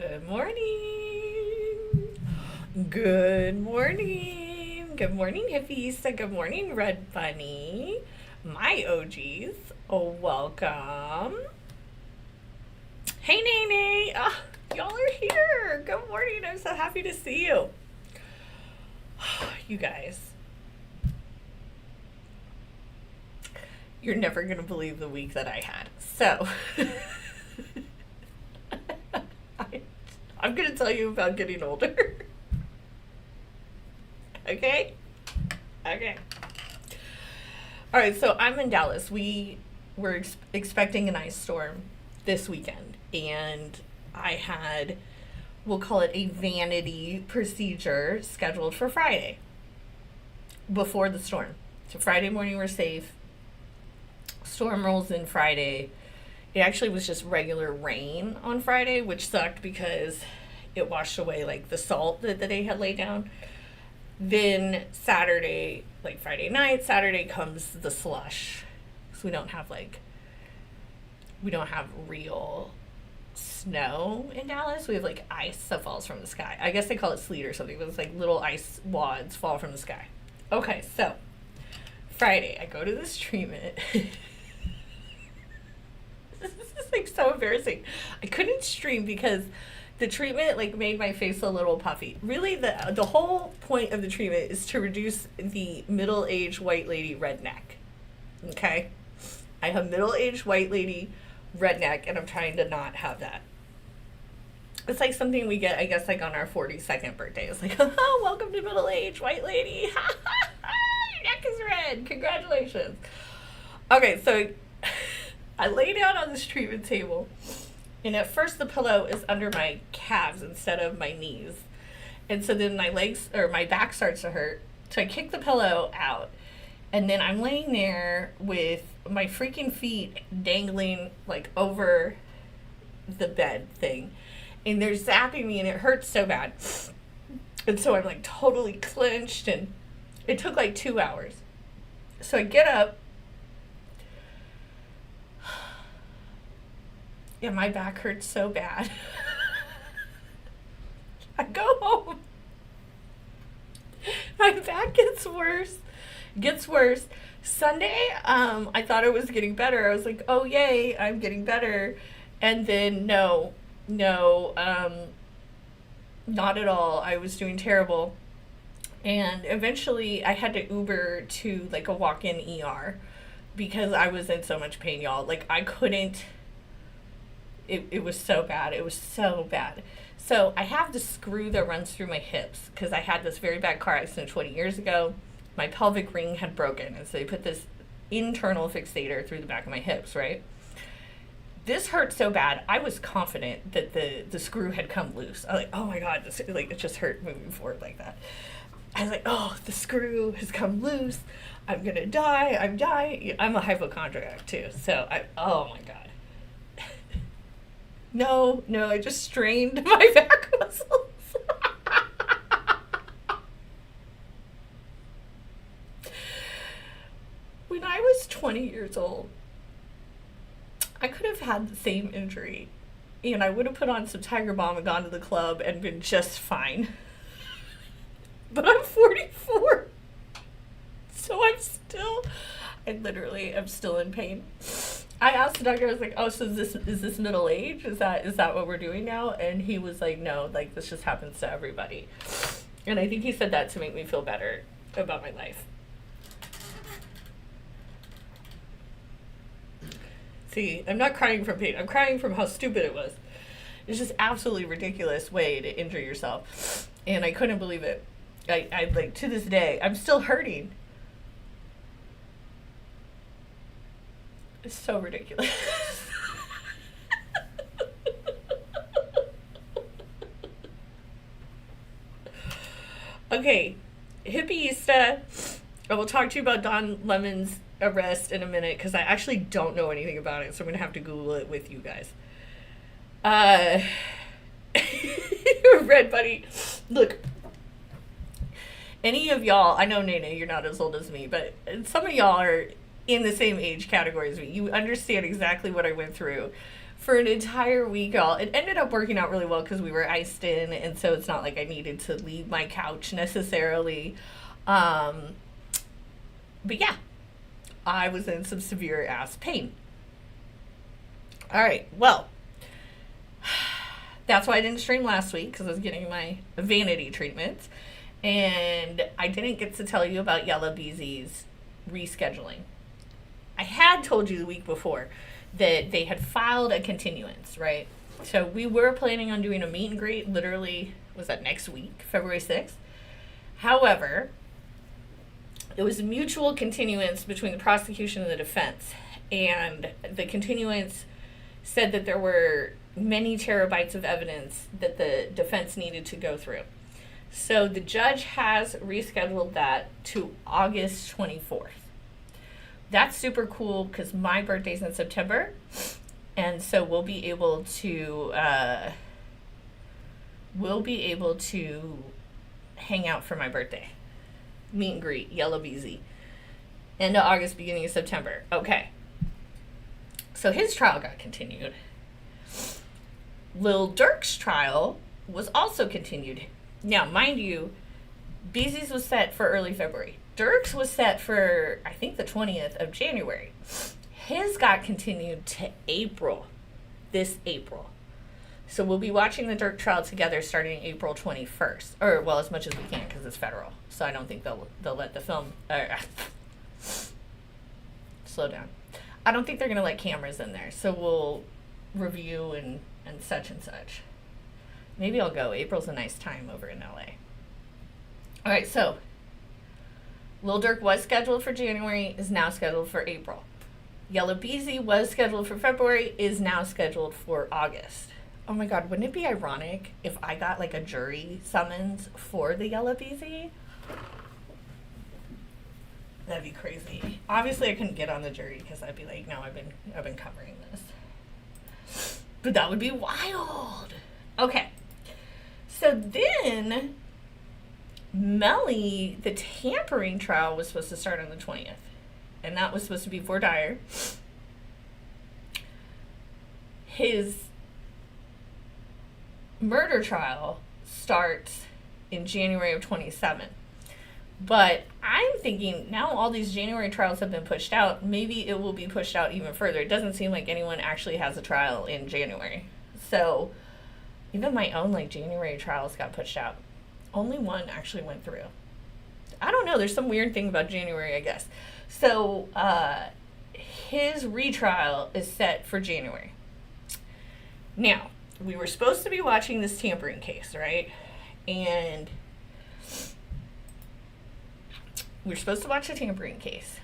Good morning. Good morning. Good morning, hippies. Good morning, Red Bunny. My OGs. Oh, welcome. Hey, Nene. Y'all are here. Good morning. I'm so happy to see you. You guys. You're never going to believe the week that I had. So, I'm going to tell you about getting older. Okay? Okay. All right, so I'm in Dallas. We were expecting an ice storm this weekend, and I had, we'll call it a vanity procedure scheduled for Friday before the storm. So Friday morning we're safe. Storm rolls in Friday. It actually was just regular rain on Friday, which sucked because it washed away like the salt that they had laid down. Then Saturday, like Friday night, Saturday comes the slush. So we don't have real snow in Dallas. We have like ice that falls from the sky. I guess they call it sleet or something, but it's like little ice wads fall from the sky. Okay, so Friday, I go to this treatment. This is like so embarrassing. I couldn't stream because the treatment like made my face a little puffy. Really, the whole point of the treatment is to reduce the middle-aged white lady redneck. Okay? I have middle-aged white lady redneck, and I'm trying to not have that. It's like something we get, I guess, like on our 42nd birthday. It's like, oh, welcome to middle-aged white lady. Your neck is red. Congratulations. Okay, so I lay down on this treatment table, and at first the pillow is under my calves instead of my knees. And so then my back starts to hurt. So I kick the pillow out, and then I'm laying there with my freaking feet dangling like over the bed thing. And they're zapping me, and it hurts so bad. And so I'm like totally clenched, and it took like 2 hours. So I get up. Yeah, my back hurts so bad. I go home. My back gets worse. Sunday, I thought it was getting better. I was like, oh, yay, I'm getting better. And then no, not at all. I was doing terrible. And eventually I had to Uber to like a walk-in ER because I was in so much pain, y'all. Like I couldn't. It was so bad. It was so bad. So I have the screw that runs through my hips because I had this very bad car accident 20 years ago. My pelvic ring had broken, and so they put this internal fixator through the back of my hips, right? This hurt so bad, I was confident that the screw had come loose. I was like, oh my God, it just hurt moving forward like that. I was like, oh, the screw has come loose. I'm going to die. I'm dying. I'm a hypochondriac too. So oh my God. No, I just strained my back muscles. When I was 20 years old, I could have had the same injury, and I would have put on some Tiger Balm and gone to the club and been just fine. But I'm 44, so I literally am still in pain. I asked the doctor, I was like, oh, so is this middle age? Is that what we're doing now? And he was like, no, like this just happens to everybody. And I think he said that to make me feel better about my life. See, I'm not crying from pain. I'm crying from how stupid it was. It's just absolutely ridiculous way to injure yourself. And I couldn't believe it. I like, to this day, I'm still hurting. It's so ridiculous. Okay, hippieista. I will talk to you about Don Lemon's arrest in a minute because I actually don't know anything about it, so I'm going to have to Google it with you guys. Red Bunny. Look, any of y'all, I know, Nene, you're not as old as me, but some of y'all are in the same age category as me. You understand exactly what I went through for an entire week, y'all. It ended up working out really well because we were iced in, and so it's not like I needed to leave my couch necessarily. But yeah, I was in some severe ass pain. All right, well, that's why I didn't stream last week, because I was getting my vanity treatment. And I didn't get to tell you about Yella Beezy's rescheduling. I had told you the week before that they had filed a continuance, right? So we were planning on doing a meet and greet, literally, was that next week, February 6th? However, it was a mutual continuance between the prosecution and the defense. And the continuance said that there were many terabytes of evidence that the defense needed to go through. So the judge has rescheduled that to August 24th. That's super cool because my birthday's in September, and so we'll be able to hang out for my birthday. Meet and greet, Yella Beezy. End of August, beginning of September. Okay. So his trial got continued. Lil Durk's trial was also continued. Now, mind you, Beezy's was set for early February. Durk's was set for, I think, the 20th of January. His got continued to April, this April. So we'll be watching the Durk trial together starting April 21st. Or, well, as much as we can because it's federal. So I don't think they'll let the film... slow down. I don't think they're going to let cameras in there. So we'll review and such and such. Maybe I'll go. April's a nice time over in LA. All right, so Lil Durk was scheduled for January, is now scheduled for April. Yella Beezy was scheduled for February, is now scheduled for August. Oh my God, wouldn't it be ironic if I got like a jury summons for the Yella Beezy? That'd be crazy. Obviously, I couldn't get on the jury because I'd be like, no, I've been covering this. But that would be wild. Okay. So then, Melly, the tampering trial was supposed to start on the 20th. And that was supposed to be for Dyer. His murder trial starts in January of 27. But I'm thinking now all these January trials have been pushed out. Maybe it will be pushed out even further. It doesn't seem like anyone actually has a trial in January. So even my own like January trials got pushed out. Only one actually went through. I don't know. There's some weird thing about January, I guess. So his retrial is set for January. Now, we were supposed to be watching this tampering case, right? And we were supposed to watch the tampering case.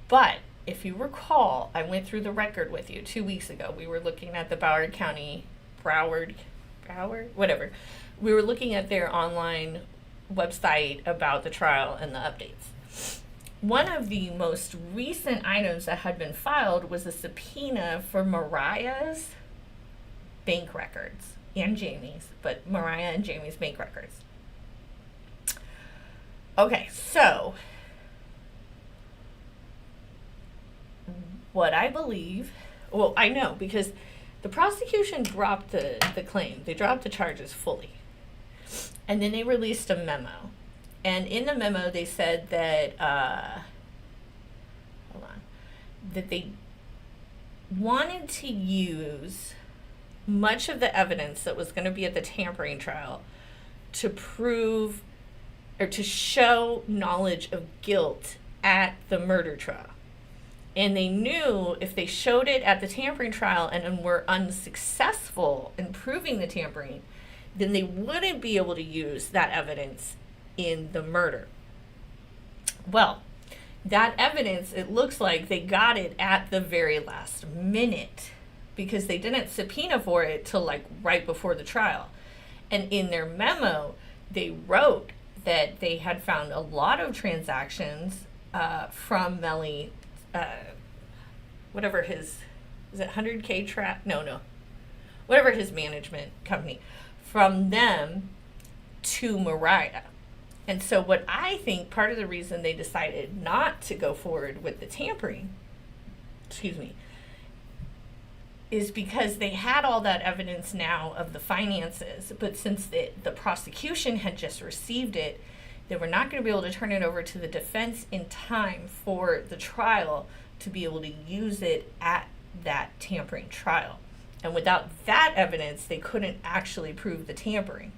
But if you recall, I went through the record with you 2 weeks ago. We were looking at the Broward, whatever. We were looking at their online website about the trial and the updates. One of the most recent items that had been filed was a subpoena for Mariah's bank records and Jamie's, but Mariah and Jamie's bank records. Okay, so what I believe, well, I know because the prosecution dropped the claim. They dropped the charges fully. And then they released a memo. And in the memo, they said that, that they wanted to use much of the evidence that was going to be at the tampering trial to prove or to show knowledge of guilt at the murder trial. And they knew if they showed it at the tampering trial and were unsuccessful in proving the tampering, then they wouldn't be able to use that evidence in the murder. Well, that evidence, it looks like they got it at the very last minute because they didn't subpoena for it till like right before the trial. And in their memo, they wrote that they had found a lot of transactions from Melly, whatever his, is it 100K trap? No. Whatever his management company, from them to Mariah. And so what I think part of the reason they decided not to go forward with the tampering, is because they had all that evidence now of the finances, but since the prosecution had just received it, they were not going to be able to turn it over to the defense in time for the trial to be able to use it at that tampering trial. And without that evidence, they couldn't actually prove the tampering.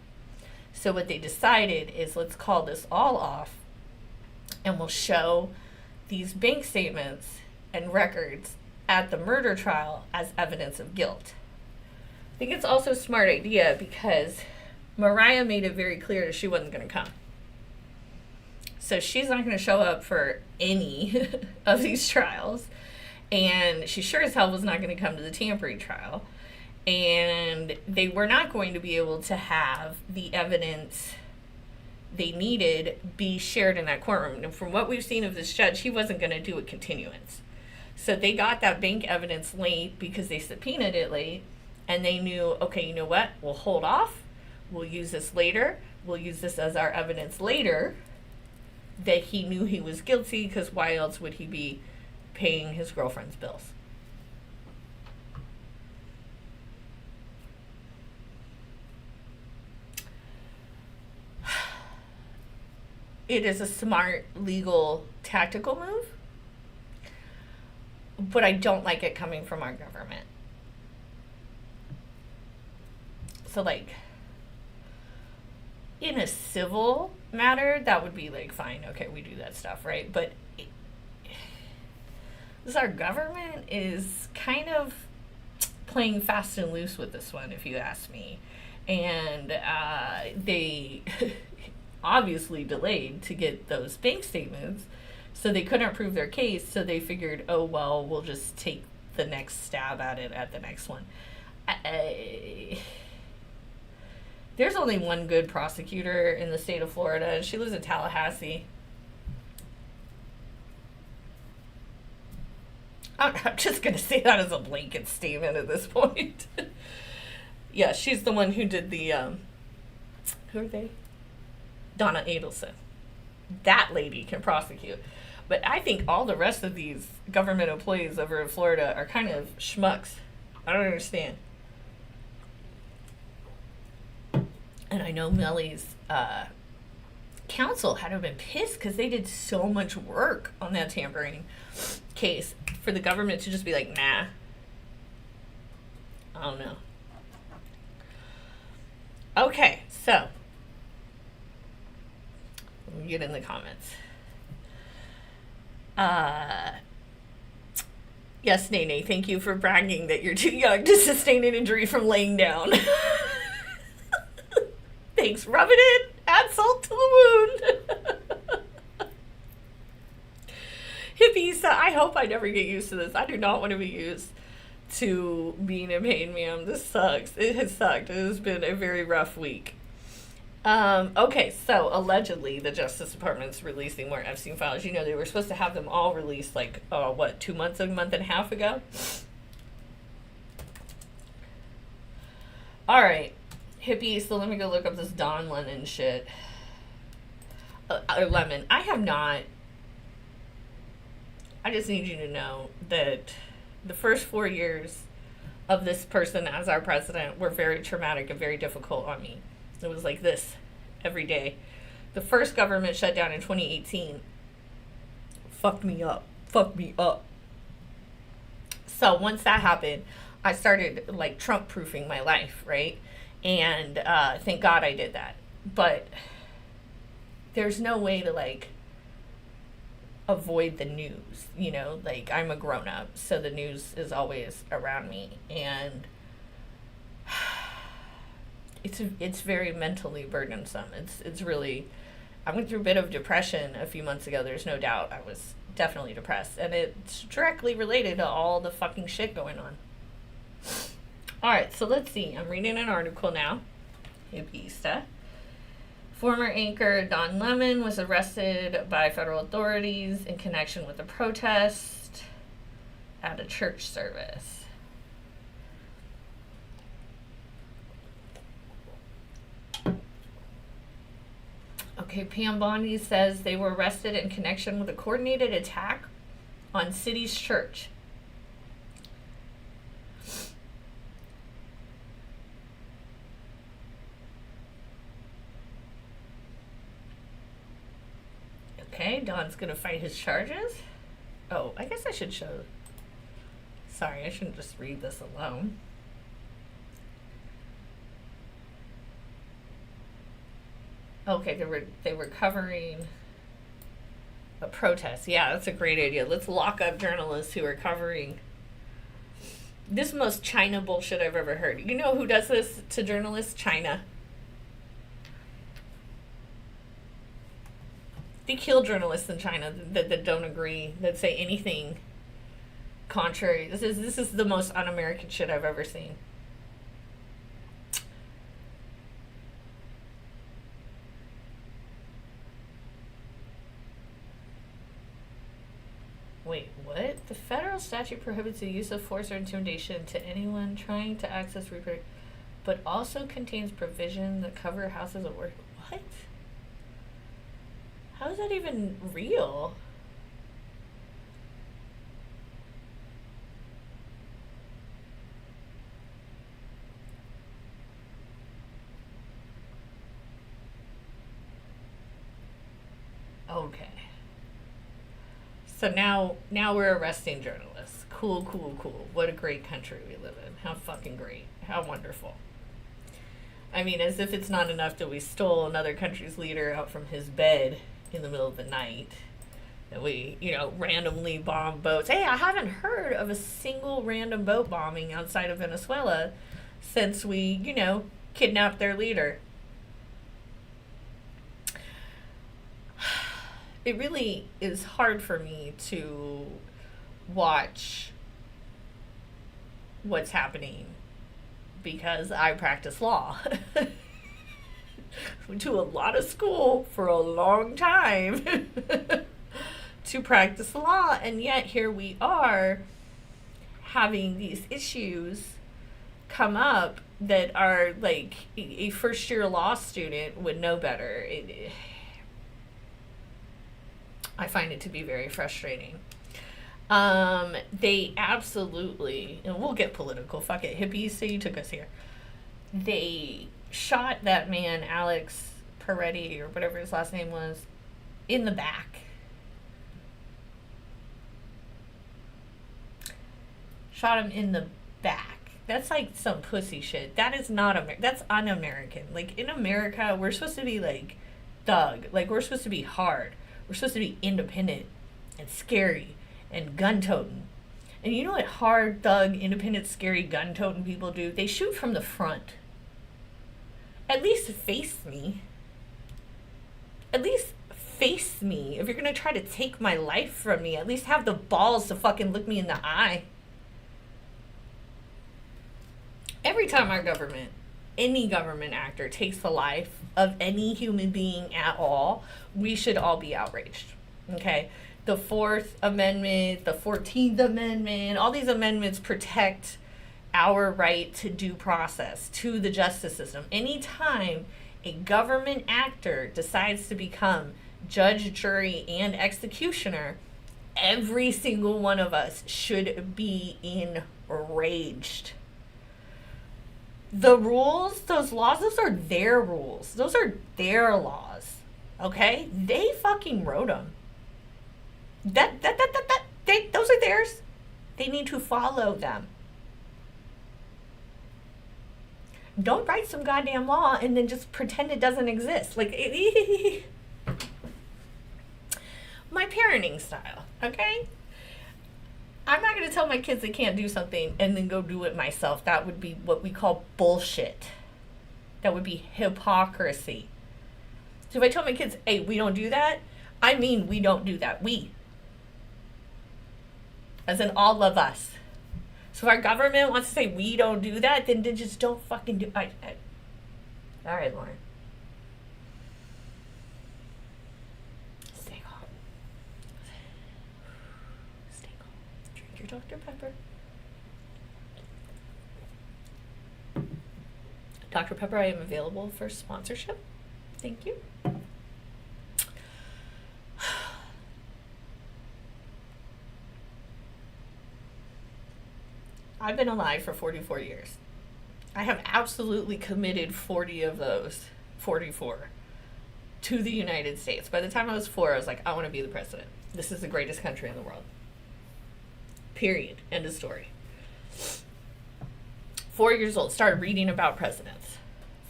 So what they decided is, let's call this all off, and we'll show these bank statements and records at the murder trial as evidence of guilt. I think it's also a smart idea because Mariah made it very clear that she wasn't going to come. So she's not going to show up for any of these trials. And she sure as hell was not going to come to the tampering trial. And they were not going to be able to have the evidence they needed be shared in that courtroom. And from what we've seen of this judge, he wasn't going to do a continuance. So they got that bank evidence late because they subpoenaed it late. And they knew, okay, you know what? We'll hold off. We'll use this later. We'll use this as our evidence later that he knew he was guilty, because why else would he be paying his girlfriend's bills? It is a smart, legal, tactical move, but I don't like it coming from our government. So, like, in a civil matter, that would be like, fine, okay, we do that stuff, right? But this, our government is kind of playing fast and loose with this one, if you ask me. And they obviously delayed to get those bank statements, so they couldn't prove their case, so they figured, oh, well, we'll just take the next stab at it at the next one. There's only one good prosecutor in the state of Florida, and she lives in Tallahassee. I'm just going to say that as a blanket statement at this point. Yeah, she's the one who did the, who are they? Donna Adelson. That lady can prosecute. But I think all the rest of these government employees over in Florida are kind of schmucks. I don't understand. And I know Melly's counsel had to have been pissed because they did so much work on that tampering case for the government to just be like, nah. I don't know. Okay, so let me get in the comments. Yes, Nene, thank you for bragging that you're too young to sustain an injury from laying down. Thanks, rub it in, add salt to the wound. Hippies, I hope I never get used to this. I do not want to be used to being in pain, ma'am. This sucks. It has sucked. It has been a very rough week. Okay, so allegedly the Justice Department's releasing more Epstein files. You know, they were supposed to have them all released like, what, 2 months, a month and a half ago? All right. Hippie, so let me go look up this Don Lemon shit. Lemon. I just need you to know that the first 4 years of this person as our president were very traumatic and very difficult on me. It was like this every day. The first government shutdown in 2018 fucked me up. So once that happened, I started like Trump-proofing my life, right? And thank God I did that. But there's no way to like avoid the news, you know? Like, I'm a grown-up, so the news is always around me. And it's very mentally burdensome. It's really, I went through a bit of depression a few months ago. There's no doubt I was definitely depressed, and it's directly related to all the fucking shit going on. All right, so let's see. I'm reading an article now. Hippista. Former anchor Don Lemon was arrested by federal authorities in connection with a protest at a church service. Okay, Pam Bondi says they were arrested in connection with a coordinated attack on City's church. Okay, Don's gonna fight his charges. Oh, I guess I should show. Sorry, I shouldn't just read this alone. Okay, they were covering a protest. Yeah, that's a great idea. Let's lock up journalists who are covering this most China bullshit I've ever heard. You know who does this to journalists? China. They kill journalists in China that don't agree, that say anything contrary. This is the most un-American shit I've ever seen. Wait, what? The federal statute prohibits the use of force or intimidation to anyone trying to access reproductive, but also contains provisions that cover houses of work. What? How is that even real? Okay. So now we're arresting journalists. Cool. What a great country we live in. How fucking great. How wonderful. I mean, as if it's not enough that we stole another country's leader out from his bed in the middle of the night. That we, randomly bomb boats. Hey, I haven't heard of a single random boat bombing outside of Venezuela since we, kidnapped their leader. It really is hard for me to watch what's happening because I practice law. Went to a lot of school for a long time to practice law, and yet here we are having these issues come up that are like a first-year law student would know better. I find it to be very frustrating. They absolutely, and we'll get political, fuck it, hippies, so you took us here. They shot that man, Alex Peretti, or whatever his last name was, in the back. Shot him in the back. That's like some pussy shit. That is not that's un-American. Like, in America, we're supposed to be like thug. Like, we're supposed to be hard. We're supposed to be independent and scary and gun-toting. And you know what hard, thug, independent, scary, gun-toting people do? They shoot from the front. At least face me. At least face me. If you're going to try to take my life from me, at least have the balls to fucking look me in the eye. Every time our government, any government actor takes the life of any human being at all, we should all be outraged. Okay? The 4th Amendment, the 14th Amendment, all these amendments protect our right to due process, to the justice system. Anytime a government actor decides to become judge, jury, and executioner, every single one of us should be enraged. The rules, those laws, those are their rules. Those are their laws. Okay? They fucking wrote them. Those are theirs. They need to follow them. Don't write some goddamn law and then just pretend it doesn't exist. Like, my parenting style, okay? I'm not going to tell my kids they can't do something and then go do it myself. That would be what we call bullshit. That would be hypocrisy. So if I tell my kids, hey, we don't do that, I mean we don't do that. We. As in all of us. So if our government wants to say we don't do that, then they just don't fucking do it. All right, Lauren. Stay calm. Stay calm. Drink your Dr. Pepper. Dr. Pepper, I am available for sponsorship. Thank you. I've been alive for 44 years. I have absolutely committed 40 of those, 44, to the United States. By the time I was 4, I was like, I want to be the president. This is the greatest country in the world. Period. End of story. 4 years old, started reading about presidents.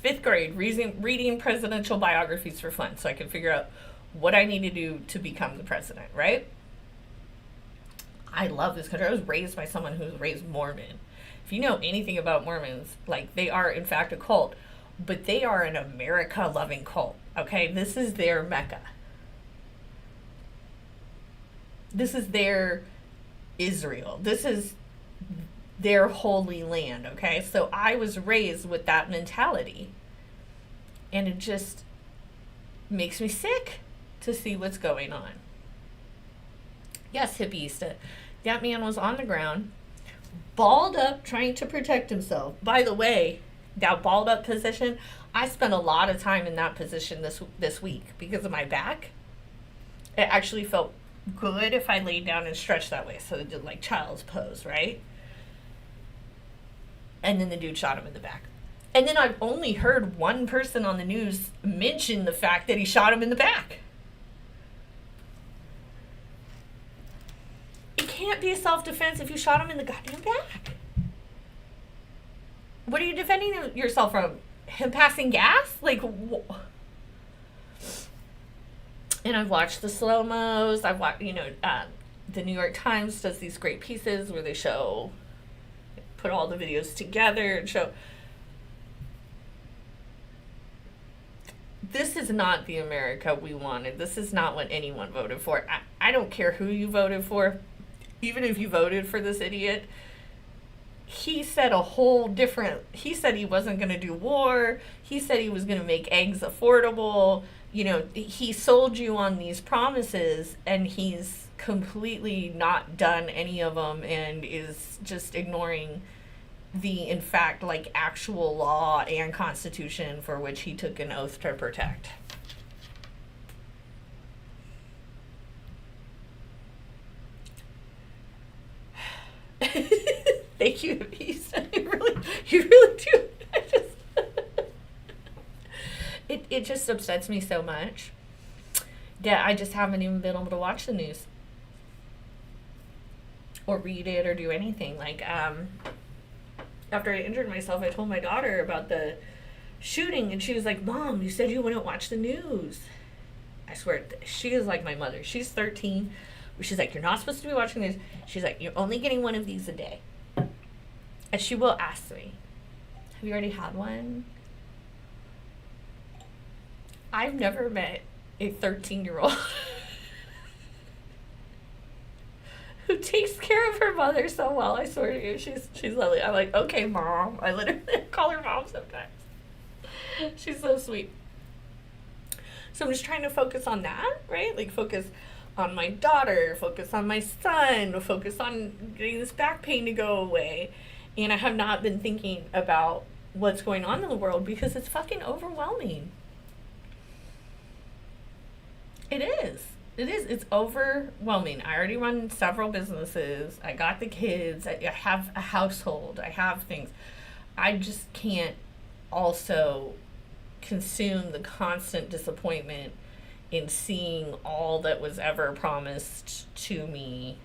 5th grade, reading presidential biographies for fun so I could figure out what I need to do to become the president, right? I love this country. I was raised by someone who was raised Mormon. If you know anything about Mormons, like, they are in fact a cult, but they are an America-loving cult, okay? This is their Mecca. This is their Israel. This is their holy land, okay? So I was raised with that mentality. And it just makes me sick to see what's going on. Yes, hippieista. That man was on the ground, balled up, trying to protect himself. By the way, that balled up position, I spent a lot of time in that position this week because of my back. It actually felt good if I laid down and stretched that way. So it did like child's pose, right? And then the dude shot him in the back. And then I've only heard one person on the news mention the fact that he shot him in the back. It can't be a self-defense if you shot him in the goddamn back. What are you defending yourself from? Him passing gas? Like, and I've watched the slow-mos. I've watched, the New York Times does these great pieces where they put all the videos together and show. This is not the America we wanted. This is not what anyone voted for. I don't care who you voted for. Even if you voted for this idiot, he said he said he wasn't going to do war. He said he was going to make eggs affordable. He sold you on these promises, and he's completely not done any of them and is just ignoring the, in fact, like, actual law and constitution for which he took an oath to protect. Thank you. You really do. It just upsets me so much that I just haven't even been able to watch the news or read it or do anything. Like, after I injured myself, I told my daughter about the shooting, and she was like, Mom, you said you wouldn't watch the news. I swear, she is like my mother. She's 13. She's like, you're not supposed to be watching this. She's like, you're only getting one of these a day. And she will ask me, have you already had one? I've never met a 13-year-old who takes care of her mother so well. I swear to you, she's lovely. I'm like, okay, Mom. I literally call her Mom sometimes. She's so sweet. So I'm just trying to focus on that, right? Like, focus on my daughter, focus on my son, focus on getting this back pain to go away. And I have not been thinking about what's going on in the world because it's fucking overwhelming. It is. It's overwhelming. I already run several businesses. I got the kids. I have a household. I have things. I just can't also consume the constant disappointment in seeing all that was ever promised to me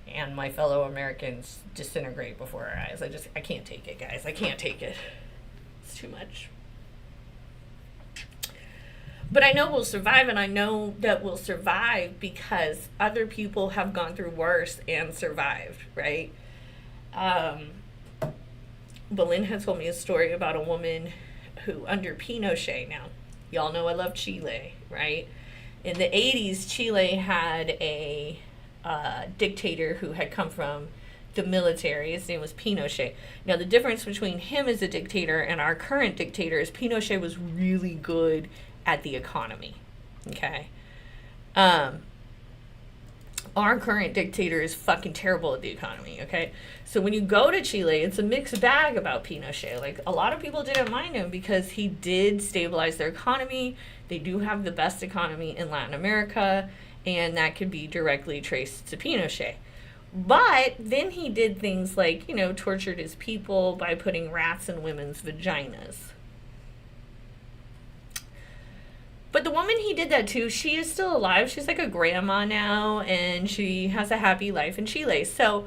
and my fellow Americans disintegrate before our eyes. I can't take it, guys. I can't take it. It's too much. But I know we'll survive, and I know that we'll survive because other people have gone through worse and survived, right? Belin had told me a story about a woman who, under Pinochet, now, y'all know I love Chile, right? In the 80s, Chile had a dictator who had come from the military. His name was Pinochet. Now, the difference between him as a dictator and our current dictator is Pinochet was really good at the economy, okay? Our current dictator is fucking terrible at the economy, okay? So when you go to Chile, it's a mixed bag about Pinochet. Like, a lot of people didn't mind him because he did stabilize their economy. They do have the best economy in Latin America, and that could be directly traced to Pinochet. But then he did things like, tortured his people by putting rats in women's vaginas. But the woman he did that to, she is still alive. She's like a grandma now, and she has a happy life in Chile. So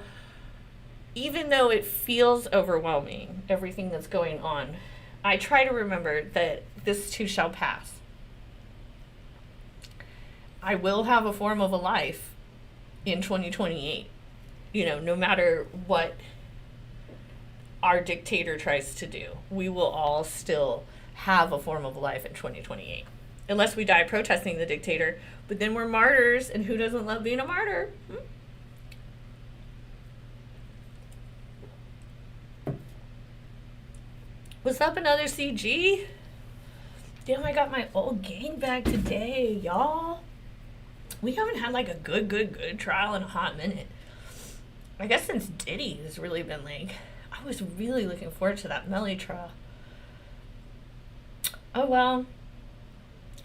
even though it feels overwhelming, everything that's going on, I try to remember that this too shall pass. I will have a form of a life in 2028. You know, no matter what our dictator tries to do, we will all still have a form of life in 2028. Unless we die protesting the dictator, but then we're martyrs, and who doesn't love being a martyr? What's up, another CG? Damn, I got my old gang back today, y'all. We haven't had like a good trial in a hot minute. I guess since Diddy has really been like, I was really looking forward to that Melly trial. Oh well.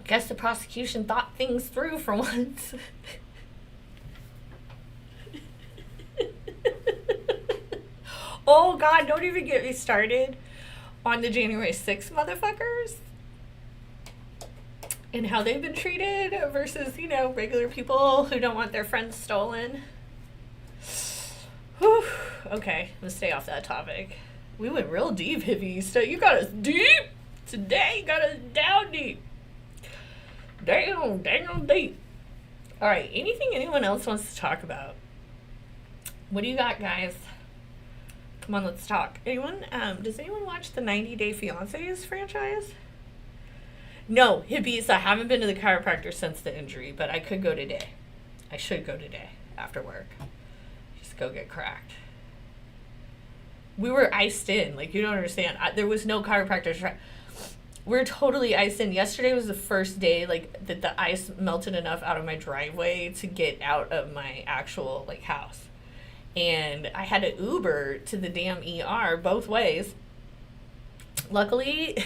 Guess the prosecution thought things through for once. Oh God, don't even get me started on the January 6th motherfuckers and how they've been treated versus, you know, regular people who don't want their friends stolen. Whew. Okay, let's stay off that topic. We went real deep, hippie. So you got us deep today. You got us down deep. Damn deep. All right, anything anyone else wants to talk about? What do you got, guys? Come on, let's talk. Anyone? Does anyone watch the 90 Day Fiancés franchise? No, hippies. I haven't been to the chiropractor since the injury, but I could go today. I should go today after work. Just go get cracked. We were iced in. Like, you don't understand. There was no chiropractor. We're totally iced in. Yesterday was the first day, like, that the ice melted enough out of my driveway to get out of my actual, like, house. And I had to Uber to the damn ER both ways. Luckily,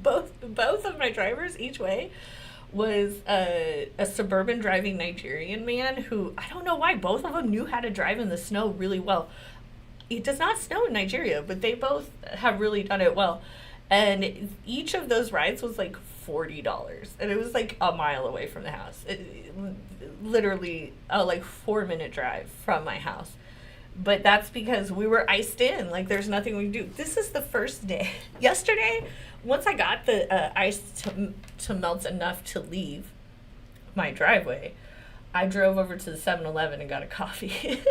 both of my drivers each way was a suburban driving Nigerian man who, I don't know why, both of them knew how to drive in the snow really well. It does not snow in Nigeria, but they both have really done it well. And each of those rides was like $40, and it was like a mile away from the house. Literally a like 4-minute drive from my house. But that's because we were iced in. Like, there's nothing we can do. This is the first day. Yesterday, once I got the ice to melt enough to leave my driveway, I drove over to the 7-Eleven and got a coffee.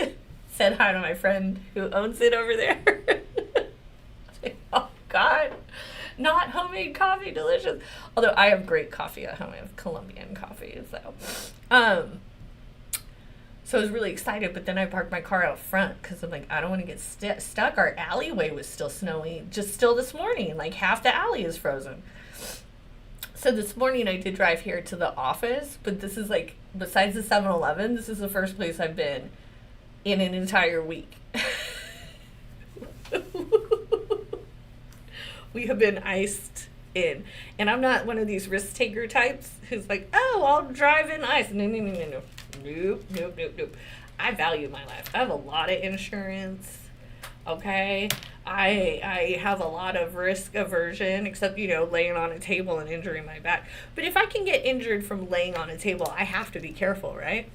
Said hi to my friend who owns it over there. Oh, God. Not homemade coffee, delicious. Although I have great coffee at home. I have Colombian coffee, so. So I was really excited, but then I parked my car out front because I'm like, I don't want to get stuck. Our alleyway was still snowy, just still this morning. Like, half the alley is frozen. So this morning I did drive here to the office, but this is like, besides the 7-Eleven, this is the first place I've been in an entire week. We have been iced in. And I'm not one of these risk taker types who's like, oh, I'll drive in ice. No. Nope. I value my life. I have a lot of insurance. Okay. I have a lot of risk aversion, except, you know, laying on a table and injuring my back. But if I can get injured from laying on a table, I have to be careful, right?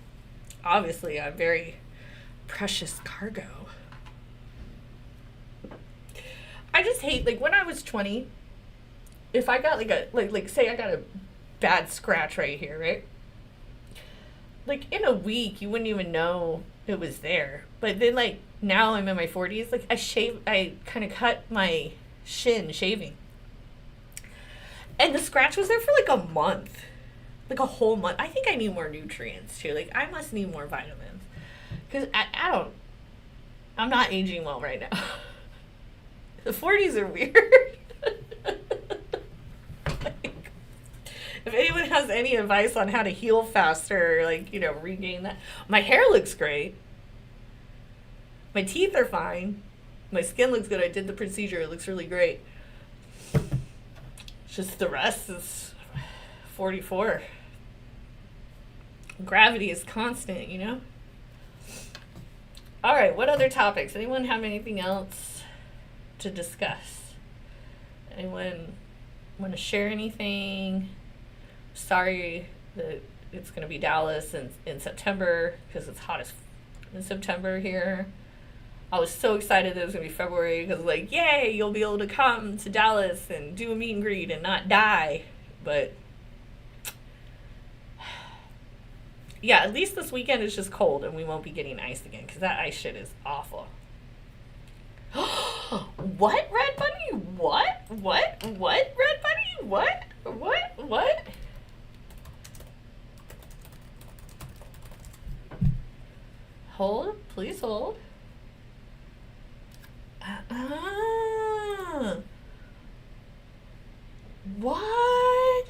Obviously, I'm very precious cargo. I just hate, like, when I was 20, if I got, like say I got a bad scratch right here, right? Like, in a week, you wouldn't even know it was there. But then, like, now I'm in my 40s, like, I kind of cut my shin shaving. And the scratch was there for, like, a month. Like, a whole month. I think I need more nutrients, too. Like, I must need more vitamins. Because I'm not aging well right now. The 40s are weird. Like, if anyone has any advice on how to heal faster, like, you know, regain that. My hair looks great. My teeth are fine. My skin looks good. I did the procedure. It looks really great. Just the rest is 44. Gravity is constant, you know? All right, what other topics? Anyone have anything else to discuss? Anyone want to share anything. Sorry that it's going to be Dallas in September because it's hot as in September here. I was so excited that it was going to be February because, like, yay, you'll be able to come to Dallas and do a meet and greet and not die. But, yeah, at least this weekend is just cold and we won't be getting ice again because that ice shit is awful. What, Red Bunny? What? What, Red Bunny? What? Hold, please hold. What?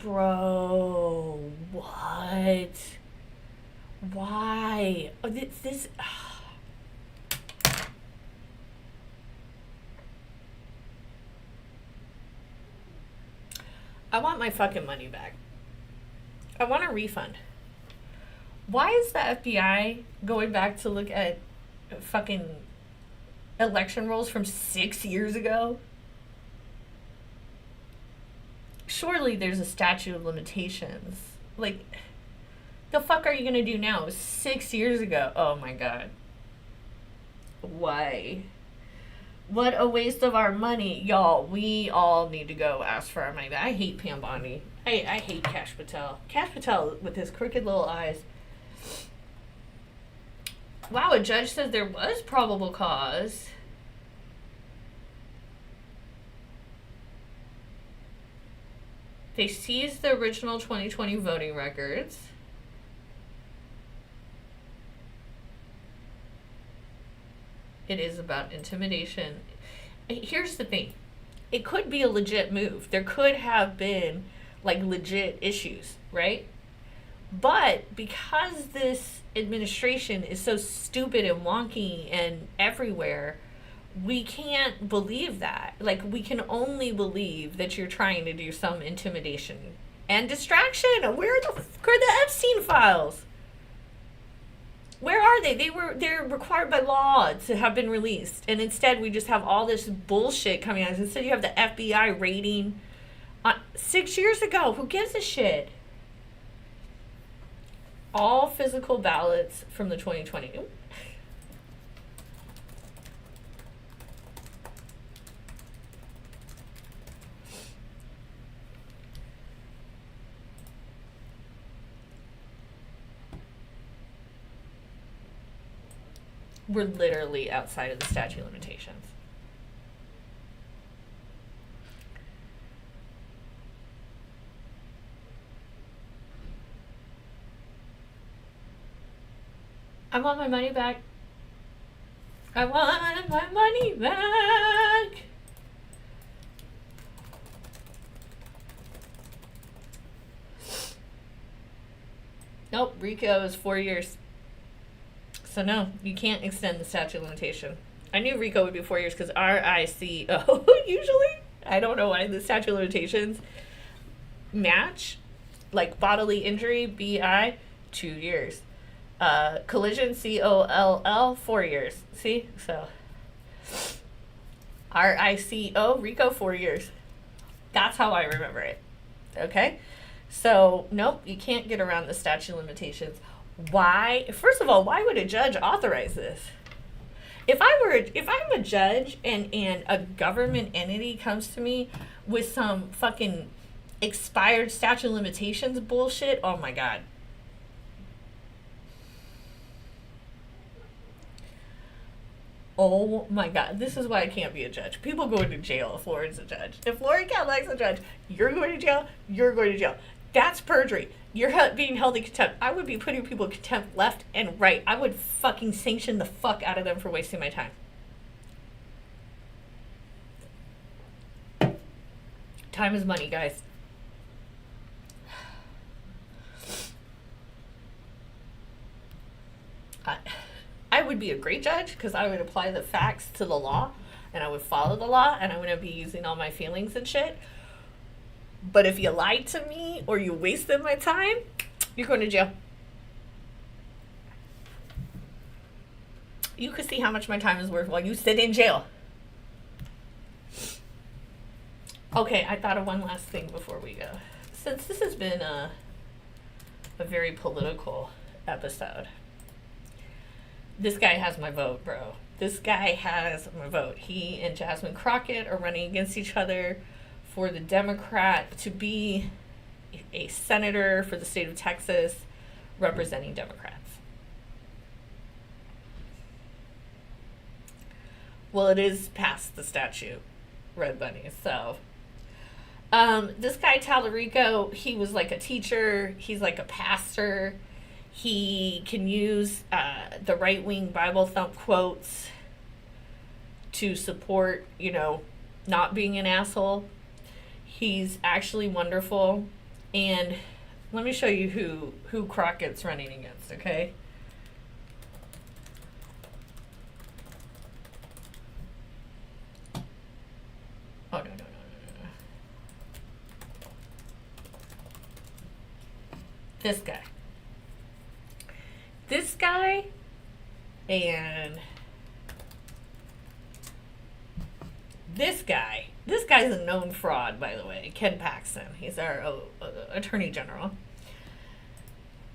Bro, what? Why? Oh, this I want my fucking money back. I want a refund. Why is the FBI going back to look at fucking election rolls from 6 years ago? Surely there's a statute of limitations. Like, the fuck are you gonna do now? It was 6 years ago. Oh my god. Why? What a waste of our money. Y'all, we all need to go ask for our money back. I hate Pam Bondi. I hate Cash Patel. Cash Patel with his crooked little eyes. Wow, a judge says there was probable cause. They seized the original 2020 voting records. It is about intimidation. Here's the thing. It could be a legit move. There could have been, like, legit issues, right? But because this administration is so stupid and wonky and everywhere, we can't believe that. Like, we can only believe that you're trying to do some intimidation and distraction. Where are the Epstein files? Where are they? They're required by law to have been released. And instead we just have all this bullshit coming out. Instead you have the FBI raiding 6 years ago. Who gives a shit? All physical ballots from the 2020. Ooh. We're literally outside of the statute of limitations. I want my money back. I want my money back. Nope, RICO is 4 years. So no, you can't extend the statute of limitation. I knew RICO would be 4 years because RICO usually, I don't know why the statute of limitations match, like bodily injury, BI, 2 years. Collision, COLL, 4 years. See? So RICO, 4 years. That's how I remember it. Okay? So, nope, you can't get around the statute of limitations. Why? First of all, why would a judge authorize this? If I'm a judge and a government entity comes to me with some fucking expired statute of limitations bullshit, oh my god. Oh my god, this is why I can't be a judge. People go to jail if Lauren's a judge. If Lauren Cadillac's a judge, you're going to jail, you're going to jail. That's perjury. You're being held in contempt. I would be putting people in contempt left and right. I would fucking sanction the fuck out of them for wasting my time. Time is money, guys. I would be a great judge because I would apply the facts to the law and I would follow the law and I wouldn't be using all my feelings and shit. But if you lied to me or you wasted my time, you're going to jail. You could see how much my time is worth while you sit in jail. Okay, I thought of one last thing before we go. Since this has been a very political episode, this guy has my vote, bro. This guy has my vote. He and Jasmine Crockett are running against each other for the Democrat to be a senator for the state of Texas representing Democrats. Well, it is past the statute, Red Bunny. So, this guy, Tallarico, he was like a teacher. He's like a pastor. He can use the right-wing Bible thump quotes to support, not being an asshole. He's actually wonderful. And let me show you who Crockett's running against, okay? Oh, no. This guy and this guy. This guy's a known fraud, by the way. Ken Paxton. He's our attorney general.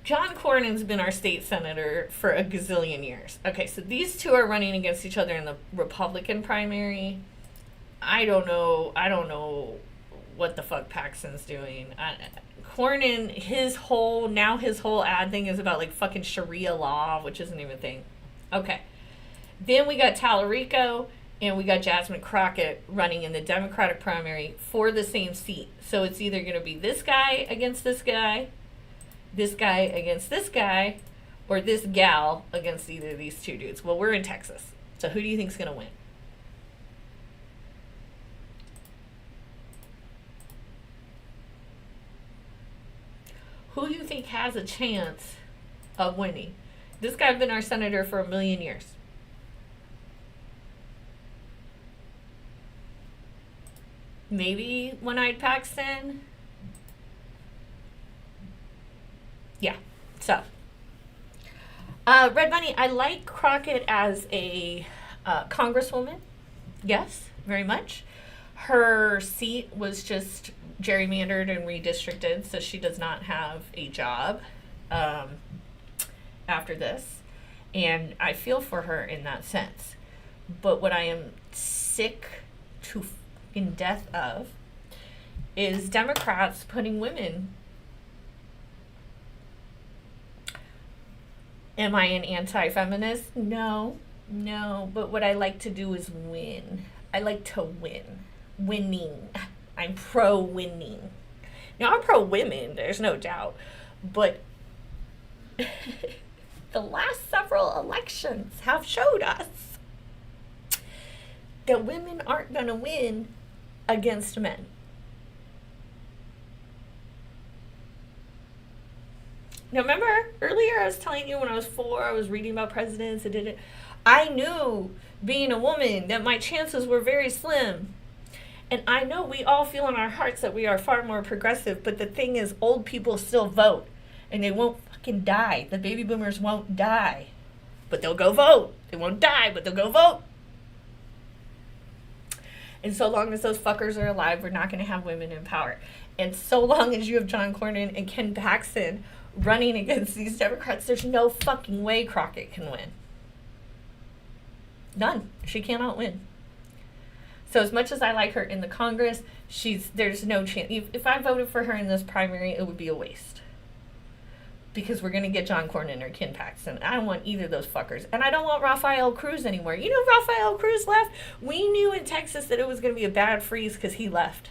John Cornyn's been our state senator for a gazillion years. Okay, so these two are running against each other in the Republican primary. I don't know what the fuck Paxton's doing. Cornyn, his whole ad thing is about like fucking Sharia law, which isn't even a thing. Okay. Then we got Tallarico and we got Jasmine Crockett running in the Democratic primary for the same seat. So it's either going to be this guy against this guy against this guy, or this gal against either of these two dudes. Well, we're in Texas. So who do you think's going to win? Who do you think has a chance of winning? This guy's been our senator for 1,000,000 years. Maybe One-Eyed Paxton? Yeah. So, Red Bunny, I like Crockett as a congresswoman. Yes, very much. Her seat was just gerrymandered and redistricted, so she does not have a job after this. And I feel for her in that sense. But what I am sick to in death of is Democrats putting women. Am I an anti-feminist? No. But what I like to do is win. I like to win. Winning. I'm pro-winning. Now, I'm pro-women, there's no doubt. But the last several elections have showed us that women aren't going to win against men. Now, remember earlier I was telling you when I was 4, I was reading about presidents and I knew, being a woman, that my chances were very slim. And I know we all feel in our hearts that we are far more progressive, but the thing is, old people still vote. And they won't fucking die. The baby boomers won't die. But they'll go vote. They won't die, but they'll go vote. And so long as those fuckers are alive, we're not going to have women in power. And so long as you have John Cornyn and Ken Paxton running against these Democrats, there's no fucking way Crockett can win. None. She cannot win. So as much as I like her in the Congress, there's no chance. If I voted for her in this primary, it would be a waste. Because we're going to get John Cornyn or Ken Paxton. I don't want either of those fuckers. And I don't want Rafael Cruz anymore. You know, Rafael Cruz left. We knew in Texas that it was going to be a bad freeze because he left.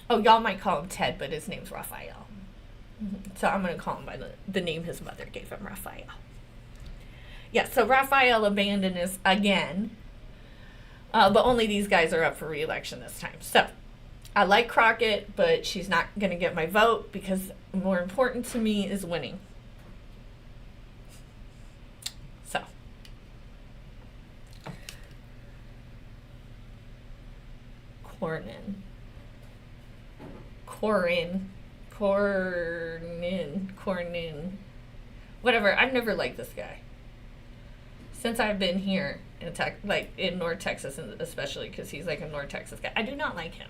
Oh, y'all might call him Ted, but his name's Rafael. So I'm going to call him by the name his mother gave him, Rafael. Yeah, so Rafael abandoned us again. But only these guys are up for re-election this time. So I like Crockett, but she's not going to get my vote because more important to me is winning. So. Cornyn. Cornyn. Whatever. I've never liked this guy. Since I've been here in in North Texas, and especially because he's like a North Texas guy. I do not like him.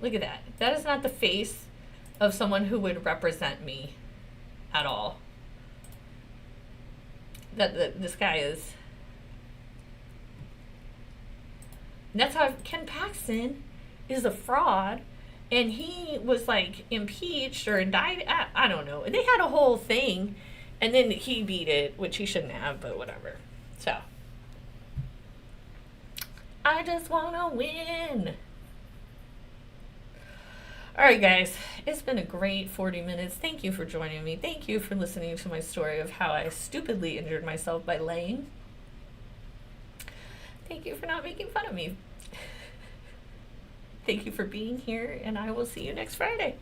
Look at that. That is not the face of someone who would represent me at all. This guy is. And that's how Ken Paxton is a fraud, and he was like impeached or indicted. I don't know. They had a whole thing, and then he beat it, which he shouldn't have, but whatever. So I just wanna win. All right, guys, it's been a great 40 minutes. Thank you for joining me. Thank you for listening to my story of how I stupidly injured myself by laying. Thank you for not making fun of me. Thank you for being here, and I will see you next Friday.